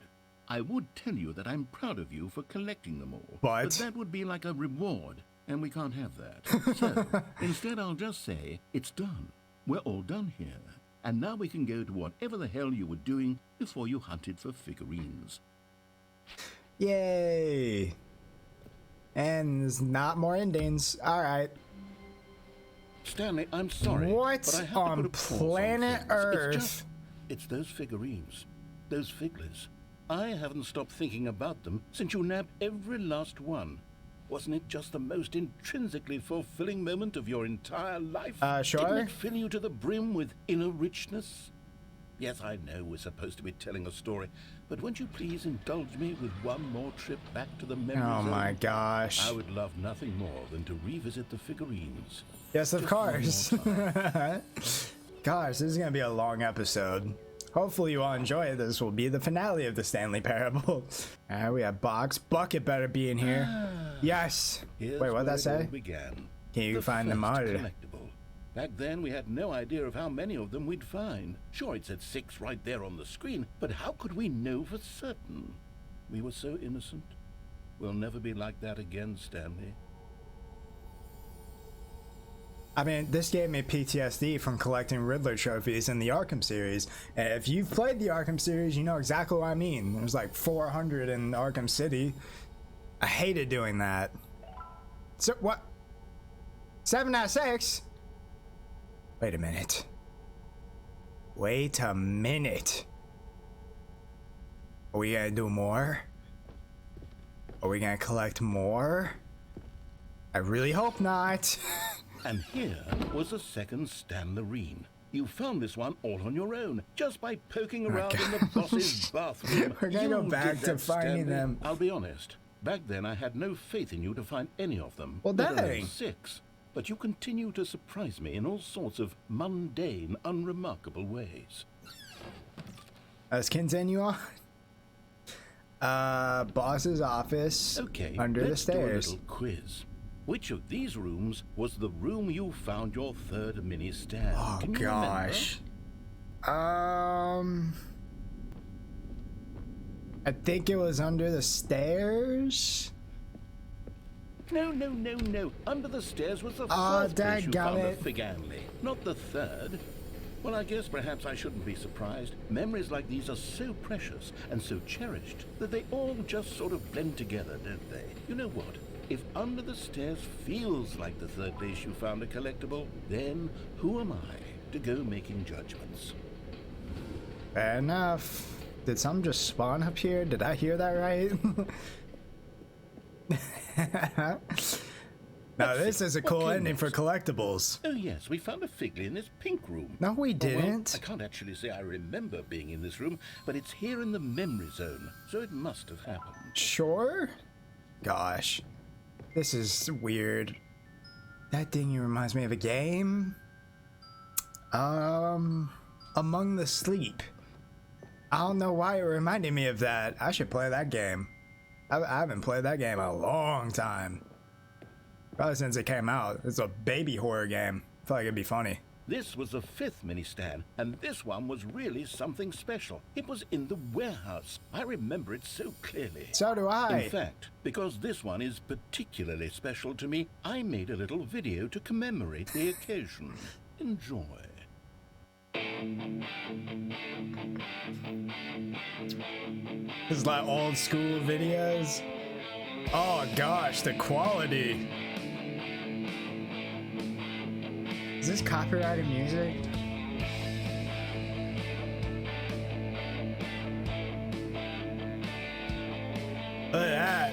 C: I would tell you that I'm proud of you for collecting them all, but that would be like a reward, and we can't have that. So, instead I'll just say, it's done. We're all done here. And now we can go to whatever the hell you were doing before you hunted for figurines.
A: Yay. And there's not more endings. All right.
C: Stanley, I'm sorry.
A: What
C: but I have
A: on
C: to put a pause
A: planet
C: on
A: Earth?
C: It's those figurines. Those figglers. I haven't stopped thinking about them since you nabbed every last one. Wasn't it just the most intrinsically fulfilling moment of your entire life?
A: Sure.
C: Didn't it fill you to the brim with inner richness? Yes, I know we're supposed to be telling a story, but won't you please indulge me with one more trip back to the memory zone?
A: Oh my gosh.
C: I would love nothing more than to revisit the figurines.
A: Yes, of course. Gosh, this is going to be a long episode. Hopefully you all enjoy it. This will be the finale of the Stanley Parable. Alright, we have box. Bucket better be in here. Yes.
C: Here's
A: Wait, what'd that say?
C: Began.
A: Can you find them out?
C: Collectible. Back then, we had no idea of how many of them we'd find. Sure, it said 6 right there on the screen, but how could we know for certain? We were so innocent. We'll never be like that again, Stanley.
A: I mean, this gave me PTSD from collecting Riddler trophies in the Arkham series. And if you've played the Arkham series, you know exactly what I mean. There's like 400 in Arkham City. I hated doing that. So, what? 7 out of 6? Wait a minute. Wait a minute. Are we gonna do more? Are we gonna collect more? I really hope not.
C: And here was a second Stanlerine. You found this one all on your own, just by poking around in the boss's bathroom.
A: We're gonna go back to finding
C: Stanley.
A: them.
C: I'll be honest. Back then, I had no faith in you to find any of them.
A: Well,
C: let alone
A: dang.
C: 6. But you continue to surprise me in all sorts of mundane, unremarkable ways.
A: Let's continue on. Boss's office.
C: Okay,
A: under the
C: let's do a
A: stairs.
C: little quiz. Which of these rooms was the room you found your third mini stand?
A: Oh
C: Can you
A: gosh. I think it was under the stairs.
C: No. Under the stairs was the
A: Oh,
C: fourth place you
A: dadgummit.
C: found the Figanley, not the third. Well, I guess perhaps I shouldn't be surprised. Memories like these are so precious and so cherished that they all just sort of blend together, don't they? You know what? If under the stairs feels like the third place you found a collectible, then who am I to go making judgments?
A: Fair enough. Did some just spawn up here? Did I hear that right? Now this is a cool ending for collectibles.
C: Oh yes, we found a Figley in this pink room.
A: No, we
C: Well,
A: didn't.
C: I can't actually say I remember being in this room, but it's here in the memory zone, so it must have happened.
A: Sure? Gosh. This is weird. That thing reminds me of a game. Among the Sleep. I don't know why it reminded me of that. I should play that game. I haven't played that game in a long time. Probably since it came out. It's a baby horror game. I feel like it'd be funny.
C: This was the 5th mini-stand, and this one was really something special. It was in the warehouse. I remember it so clearly.
A: So do I.
C: In fact, because this one is particularly special to me, I made a little video to commemorate the occasion. Enjoy.
A: This is like old school videos. Oh gosh, the quality. Is this copyrighted music? Look at that.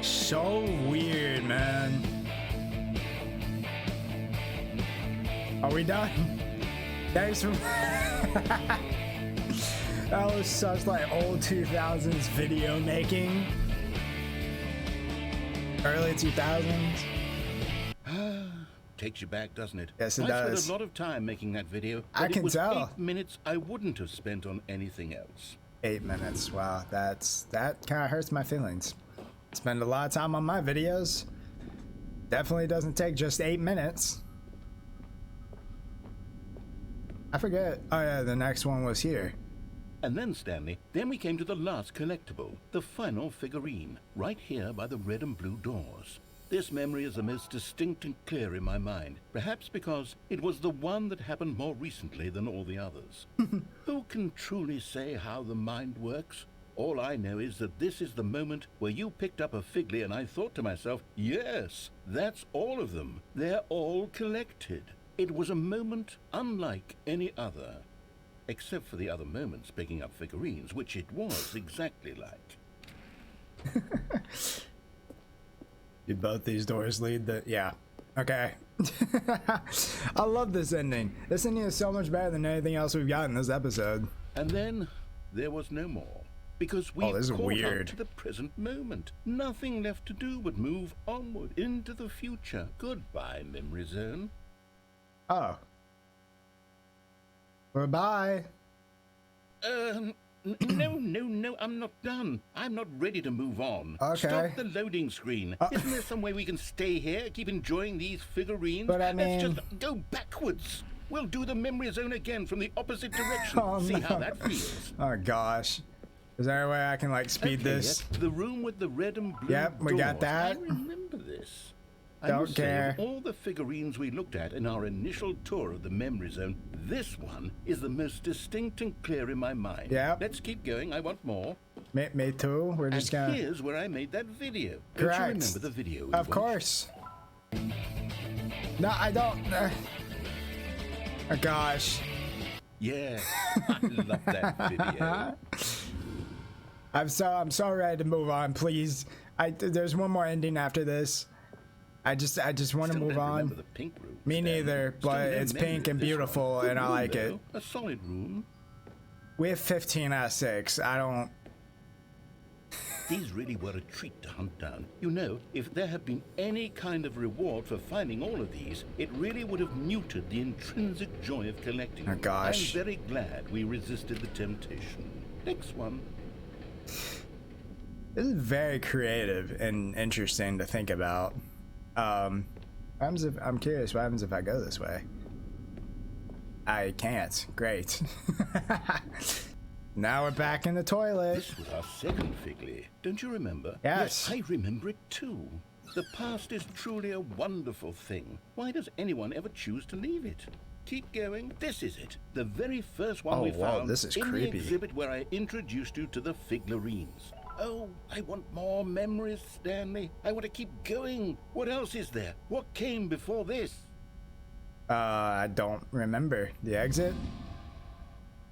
A: So weird, man. Are we done? Thanks for... That was such like old 2000s video making. Early 2000s.
C: Takes you back, doesn't it?
A: Yes, it
C: I
A: does.
C: spent a lot of time making that video.
A: I can tell.
C: 8 minutes I wouldn't have spent on anything else.
A: 8 minutes. Wow, that kind of hurts my feelings. Spend a lot of time on my videos. Definitely doesn't take just 8 minutes. I forget. Oh yeah, the next one was here.
C: And then, Stanley, then we came to the last collectible, the final figurine, right here by the red and blue doors. This memory is the most distinct and clear in my mind, perhaps because it was the one that happened more recently than all the others. Who can truly say how the mind works? All I know is that this is the moment where you picked up a Figley and I thought to myself, yes, that's all of them. They're all collected. It was a moment unlike any other. Except for the other moments picking up figurines, which it was exactly like.
A: Do both these doors lead the... Yeah. Okay. I love this ending. This ending is so much better than anything else we've got in this episode.
C: And then there was no more. Because we've caught up to the present moment. Nothing left to do but move onward into the future. Goodbye, Memory Zone.
A: Oh. Goodbye.
C: No, I'm not done. I'm not ready to move on.
A: Okay.
C: Stop the loading screen. Isn't there some way we can stay here, keep enjoying these figurines?
A: But I mean...
C: Let's just go backwards. We'll do the Memory Zone again from the opposite direction.
A: Oh,
C: See
A: no.
C: how that feels.
A: Oh, gosh. Is there a way I can, like, speed this?
C: The room with the red and blue
A: Yep, we got
C: doors.
A: that.
C: I remember this.
A: Don't care.
C: Of all the figurines we looked at in our initial tour of the Memory Zone, this one is the most distinct and clear in my mind.
A: Yep.
C: Let's keep going. I want more.
A: Me too. We're just gonna...
C: Here's where I made that video.
A: Correct.
C: Don't you remember the video?
A: Of course. No, I don't. Oh, gosh.
C: Yeah, I love that video.
A: I'm so ready to move on. Please. There's one more ending after this. I just want to move on.
C: The pink room,
A: Me
C: Stanley.
A: neither, but it's pink and beautiful, and I like it.
C: A solid room.
A: We have 15 out of 6. I don't...
C: These really were a treat to hunt down. You know, if there had been any kind of reward for finding all of these, it really would have muted the intrinsic joy of collecting.
A: Oh, gosh.
C: I'm very glad we resisted the temptation. Next one.
A: This is very creative and interesting to think about. I'm curious what happens if I go this way. I can't. Great. Now we're back in the toilet.
C: This was our second Figley. Don't you remember?
A: Yes.
C: I remember it too. The past is truly a wonderful thing. Why does anyone ever choose to leave it? Keep going. This is it. The very first one we found
A: this is
C: in
A: creepy.
C: the exhibit where I introduced you to the Figlerines. Oh, I want more memories, Stanley. I want to keep going. What else is there? What came before this?
A: I don't remember. The exit?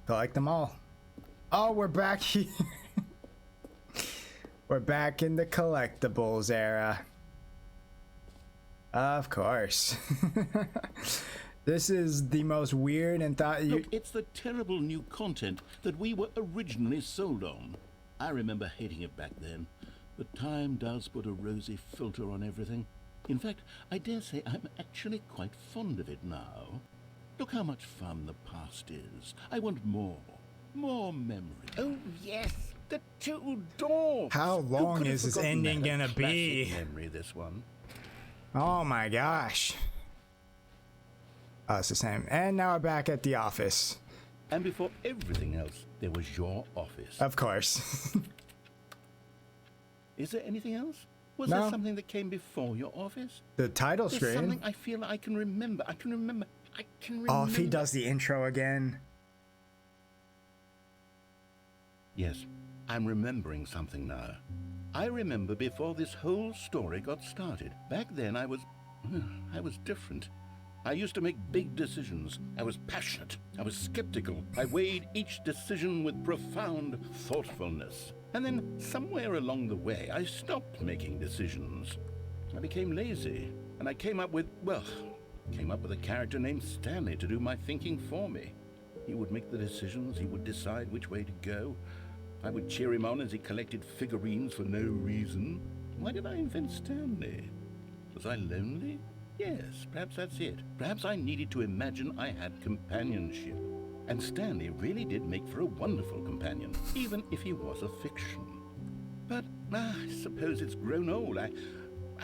A: Collect them all. Oh, we're back here. We're back in the collectibles era. Of course. This is the most weird and
C: Look, it's the terrible new content that we were originally sold on. I remember hating it back then, but time does put a rosy filter on everything. In fact, I dare say I'm actually quite fond of it now. Look how much fun the past is. I want more. More memory. Oh, yes. The two dwarfs.
A: How long is this ending gonna be?
C: Memory, this one.
A: Oh my gosh. Oh, it's the same. And now we're back at the office.
C: And before everything else, there was your office.
A: Of course.
C: Is there anything else? Was
A: No.
C: there something that came before your office?
A: The title
C: There's
A: screen.
C: something I feel I can remember. I can remember.
A: Oh, if he does the intro again.
C: Yes, I'm remembering something now. I remember before this whole story got started. Back then I was different. I used to make big decisions. I was passionate. I was skeptical. I weighed each decision with profound thoughtfulness. And then somewhere along the way, I stopped making decisions. I became lazy, and I came up with a character named Stanley to do my thinking for me. He would make the decisions. He would decide which way to go. I would cheer him on as he collected figurines for no reason. Why did I invent Stanley? Was I lonely? Yes, perhaps that's it. Perhaps I needed to imagine I had companionship. And Stanley really did make for a wonderful companion, even if he was a fiction. But I suppose it's grown old. I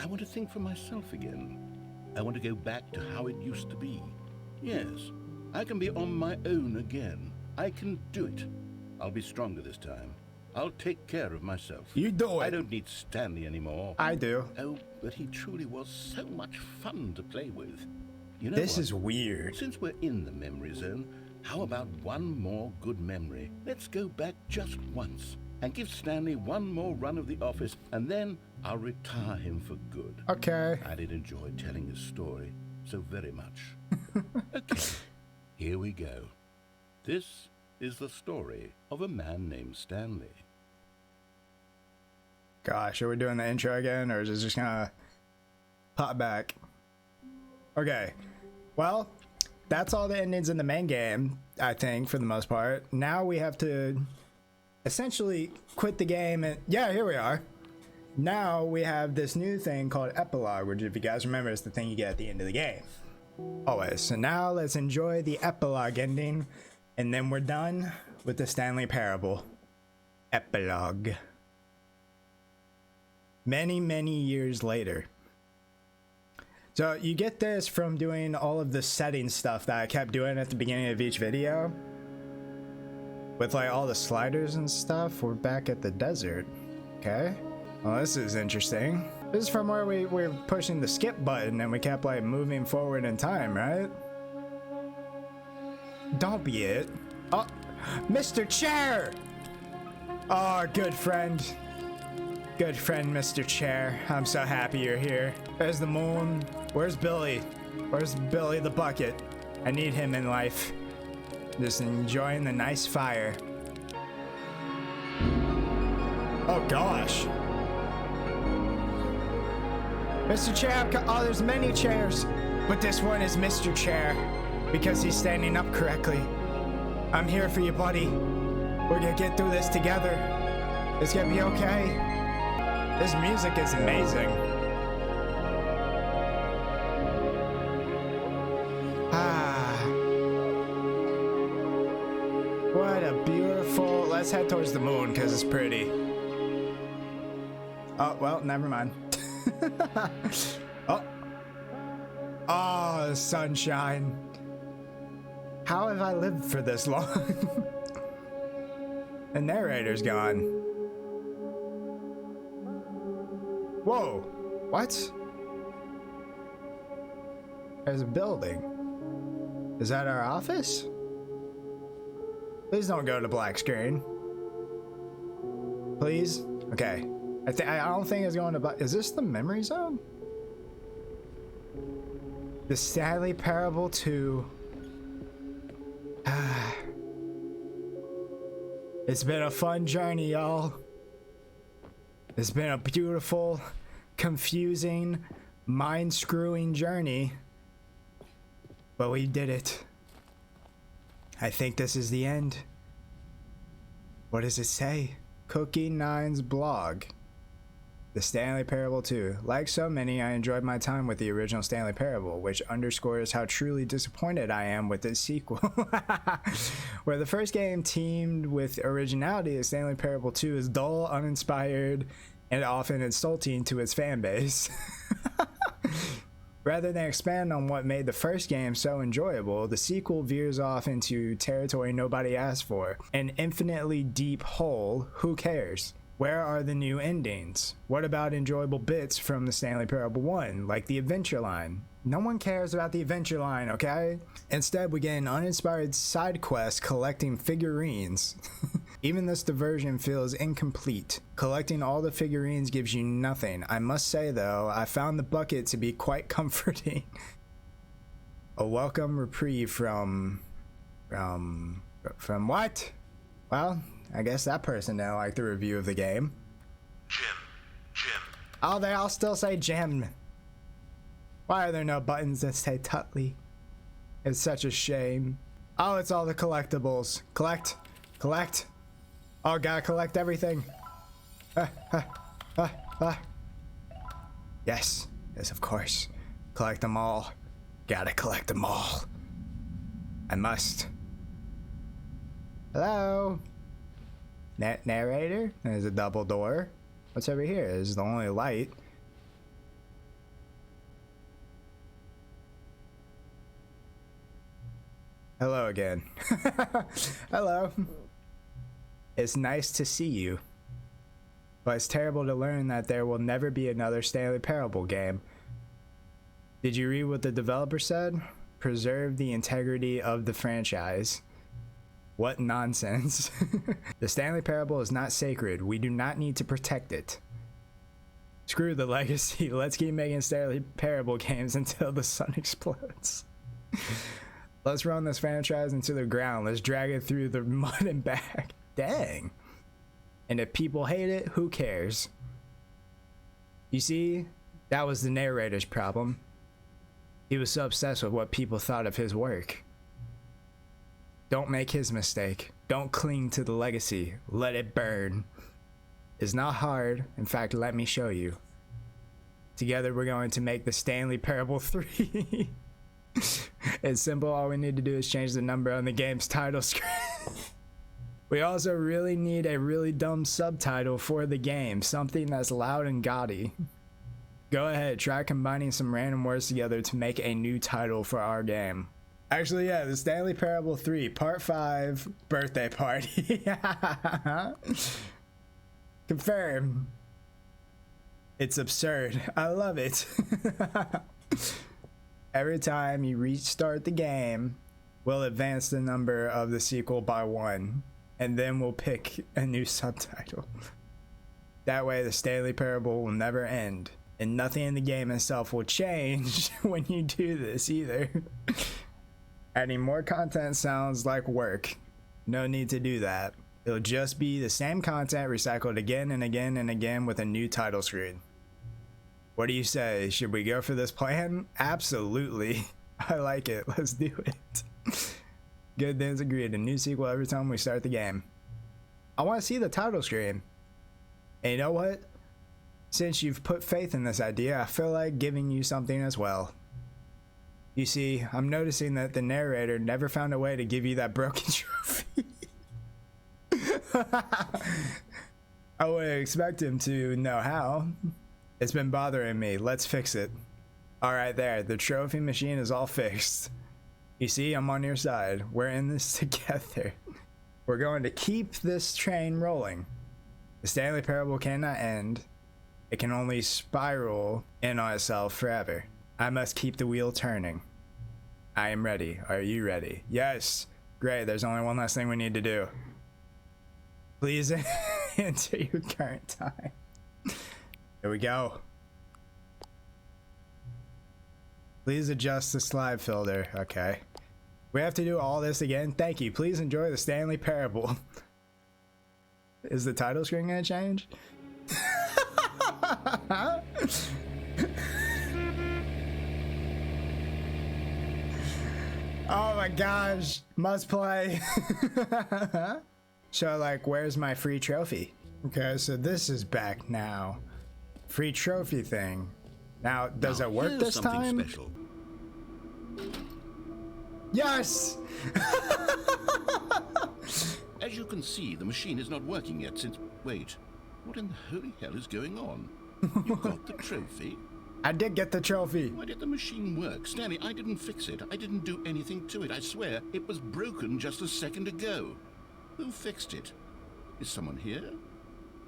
C: want to think for myself again. I want to go back to how it used to be. Yes, I can be on my own again. I can do it. I'll be stronger this time. I'll take care of myself.
A: You do it.
C: I don't need Stanley anymore.
A: I do.
C: Oh, but he truly was so much fun to play with. You know
A: This
C: what?
A: is weird.
C: Since we're in the memory zone, how about one more good memory? Let's go back just once and give Stanley one more run of the office, and then I'll retire him for good.
A: Okay.
C: I did enjoy telling his story so very much. Okay, here we go. This is the story of a man named Stanley.
A: Gosh, are we doing the intro again, or is it just gonna pop back? Okay. Well, that's all the endings in the main game, I think, for the most part. Now we have to essentially quit the game, and yeah, here we are. Now we have this new thing called epilogue, which, if you guys remember, is the thing you get at the end of the game. Always. So now let's enjoy the epilogue ending, and then we're done with the Stanley Parable. Epilogue. Many, many years later. So you get this from doing all of the setting stuff that I kept doing at the beginning of each video. With like all the sliders and stuff. We're back at the desert. Okay. Well, this is interesting. This is from where we were pushing the skip button and we kept like moving forward in time, right? Don't be it. Oh, Mr. Chair! Oh, good friend. Good friend, Mr. Chair. I'm so happy you're here. There's the moon. Where's Billy? Where's Billy the bucket? I need him in life. Just enjoying the nice fire. Oh gosh. Mr. Chair, oh, there's many chairs, but this one is Mr. Chair because he's standing up correctly. I'm here for you, buddy. We're gonna get through this together. It's gonna be okay. This music is amazing. What a beautiful... Let's head towards the moon because it's pretty. Oh, well, never mind. Oh. Oh, sunshine. How have I lived for this long? The narrator's gone. Whoa. What? There's a building. Is that our office? Please don't go to black screen. Please? Okay. I don't think it's going to black. Is this the memory zone? The Stanley Parable 2. It's been a fun journey, y'all. It's been a beautiful, confusing, mind-screwing journey. But we did it. I think this is the end. What does it say? Cookie Nine's blog. The Stanley Parable 2. Like so many, I enjoyed my time with the original Stanley Parable, which underscores how truly disappointed I am with its sequel. Where the first game teamed with originality, the Stanley Parable 2 is dull, uninspired, and often insulting to its fan base. Rather than expand on what made the first game so enjoyable, the sequel veers off into territory nobody asked for. An infinitely deep hole. Who cares? Where are the new endings? What about enjoyable bits from the Stanley Parable 1, like the adventure line? No one cares about the adventure line, okay? Instead, we get an uninspired side quest collecting figurines. Even this diversion feels incomplete. Collecting all the figurines gives you nothing. I must say though, I found the bucket to be quite comforting. A welcome reprieve from what? Well, I guess that person didn't like the review of the game.
E: Jim.
A: Oh, they all still say Jim. Why are there no buttons that say Tutley? It's such a shame. Oh, it's all the collectibles. Collect. Oh, gotta collect everything. Yes, of course. Collect them all. Gotta collect them all. I must. Hello? Narrator? There's a double door. What's over here? This is the only light. Hello again. Hello. It's nice to see you. But it's terrible to learn that there will never be another Stanley Parable game. Did you read what the developer said? Preserve the integrity of the franchise. What nonsense. The Stanley Parable is not sacred. We do not need to protect it. Screw the legacy. Let's keep making Stanley Parable games until the sun explodes. Let's run this franchise into the ground. Let's drag it through the mud and back. Dang. And if people hate it, who cares? You see, that was the narrator's problem. He was so obsessed with what people thought of his work. Don't make his mistake. Don't cling to the legacy. Let it burn. It's not hard. In fact, let me show you. Together we're going to make the Stanley Parable 3. It's simple. All we need to do is change the number on the game's title screen. We also really need a really dumb subtitle for the game. Something that's loud and gaudy. Go ahead, try combining some random words together to make a new title for our game. Actually, yeah, the Stanley Parable 3, Part 5, Birthday Party. Confirm. It's absurd. I love it. Every time you restart the game, we'll advance the number of the sequel by 1, and then we'll pick a new subtitle. That way the Stanley Parable will never end, and nothing in the game itself will change when you do this either. Adding more content sounds like work. No need to do that. It'll just be the same content recycled again and again and again with a new title screen. What do you say? Should we go for this plan? Absolutely. I like it. Let's do it. Good, things agreed. A new sequel every time we start the game. I want to see the title screen. And you know what? Since you've put faith in this idea, I feel like giving you something as well. You see, I'm noticing that the narrator never found a way to give you that broken trophy. I would expect him to know how. It's been bothering me. Let's fix it. Alright there, the trophy machine is all fixed. You see, I'm on your side. We're in this together. We're going to keep this train rolling. The Stanley Parable cannot end. It can only spiral in on itself forever. I must keep the wheel turning. I am ready. Are you ready? Yes. Great, there's only one last thing we need to do. Please enter your current time. Here we go. Please adjust the slide filter. Okay. We have to do all this again? Thank you. Please enjoy the Stanley Parable. Is the title screen gonna change? Oh my gosh, must play. So like, where's my free trophy? Okay, so this is back now. free trophy thing. Now, does it work
B: here's
A: this
B: something
A: time?
B: Special.
A: Yes!
B: As you can see, the machine is not working yet since... Wait, what in the holy hell is going on? You got the trophy?
A: I did get the trophy.
B: Why did the machine work? Stanley, I didn't fix it. I didn't do anything to it. I swear, it was broken just a second ago. Who fixed it? Is someone here?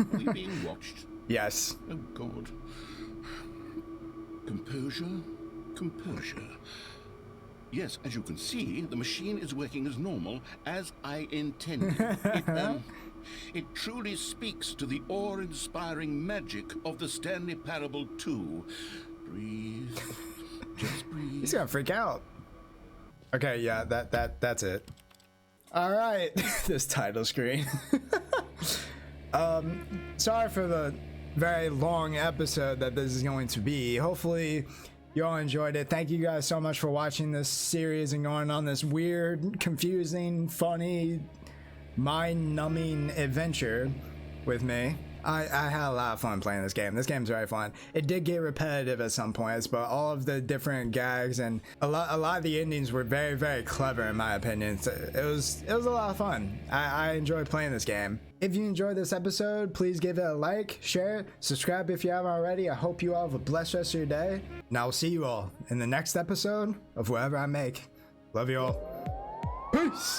B: Are we being watched?
A: Yes.
B: Oh, God. Composure. Composure. Yes, as you can see, the machine is working as normal, as I intended. It truly speaks to the awe-inspiring magic of the Stanley Parable 2. Breathe. Just breathe.
A: He's gonna freak out. Okay, yeah, that's it. All right, this title screen. Sorry for the very long episode that this is going to be. Hopefully you all enjoyed it. Thank you guys so much for watching this series and going on this weird, confusing, funny, mind-numbing adventure with me. I had a lot of fun playing this game. This game's very fun. It did get repetitive at some points, but all of the different gags and a lot of the endings were very, very clever in my opinion. So it was a lot of fun. I enjoyed playing this game. If you enjoyed this episode, please give it a like, share it, subscribe if you haven't already. I hope you all have a blessed rest of your day. And I will see you all in the next episode of whatever I make. Love you all. Peace.